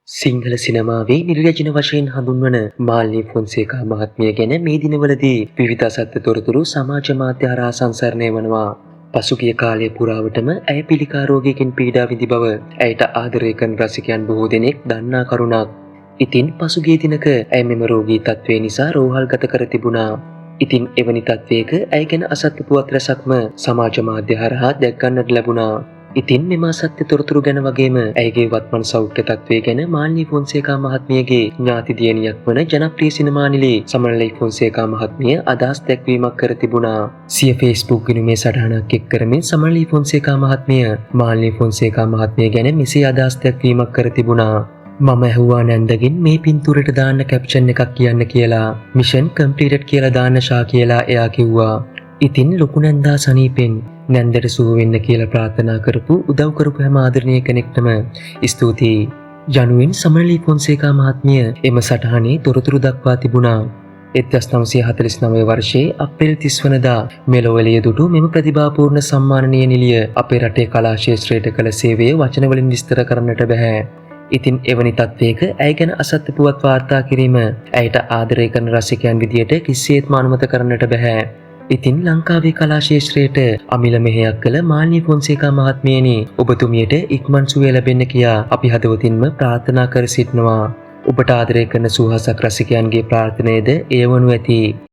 සිංහල සිනමාවේ නිර්යජන වශයෙන් හඳුන්වන මාල්නී ෆොන්සේකා මහත්මිය ගැන මේ දිනවලදී විවිධ අසත්‍ය තොරතුරු සමාජ මාධ්‍ය හරහා සංසරණය වනවා. පසුගිය කාලය පුරාවටම ඇය පිළිකා රෝගයකින් පීඩා විඳි බව ඇයට ආදරය කරන රසිකයන් බොහෝ දෙනෙක් දන්නා කරුණක්. ඉතින් පසුගිය දිනක ඇය මෙම රෝගී තත්ත්වය නිසා රෝහල්ගත කර තිබුණා. ඉතින් එවැනි තත්ත්වයක ඇය ගැන අසත්‍ය පුවත් රැසක්ම සමාජ මාධ්‍ය හරහා දැක්ගන්නට ලැබුණා. ඉතින් මෙම අසත්‍ය තොරතුරු ගැන වගේම ඇයගේ වත්මන් සෞඛ්‍ය තත්ත්වය ගැන මාල්නී ෆොන්සේකා මහත්මියගේ ඥාති දියණියක් වන ජනප්‍රිය සිනමා නිලී සමනලී ෆොන්සේකා මහත්මිය අදහස් දැක්වීමක් කර තිබුණා. සිය Facebook ගිණුමේ සටහනක් එක් කරමින් සමනලී ෆොන්සේකා මහත්මිය මාල්නී ෆොන්සේකා මහත්මිය ගැන මෙසේ අදහස් දැක්වීමක් කර තිබුණා. මම ඇහුවා නැන්දගෙන් මේ පින්තූරයට දාන්න කැප්ෂන් එකක් කියන්න කියලා. මිෂන් කම්ප්ලීටඩ් කියලා දාන්න ෂා කියලා එයා කිව්වා. ඉතින් ලොකු නැන්දා සනීපෙන් නැන්දට සුව වෙන්න කියලා ප්‍රාර්ථනා කරපු උදව් කරපු හැම ආදරණීය කෙනෙක්ටම ස්තුතියි යනුවෙන් සමනලී ෆොන්සේකා මහත්මිය එම සටහනේ තොරතුරු දක්වා තිබුණා. 1949 වර්ෂයේ අප්‍රේල් 30 වනදා මෙලොව එළිය දුටු මෙම ප්‍රතිභාපූර්ණ සම්මානනීය නිලිය අපේ රටේ කලා ක්ෂේත්‍රයට කළ සේවය වචන වලින් විස්තර කරන්නට බෑ. ඉතින් එවැනි තත්වයක ඇය ගැන අසත්‍ය පුවත් වාර්තා කිරීම ඇයට ආදරය කරන රසිකයන් විදියට කිසිසේත්ම අනුමත කරන්නට බෑ. ඉතින් ලංකාවේ කලා ක්ෂේත්‍රයට අමිල මෙහෙයක් කළ මාල්නී ෆොන්සේකා මහත්මියනි ඔබතුමියට ඉක්මන් සුවය ලැබෙන්න කියා අපි හදවතින්ම ප්‍රාර්ථනා කර සිටිනවා. ඔබට ආදරය කරන සුවහසක් රසිකයන්ගේ ප්‍රාර්ථනාවද එය වනු ඇති.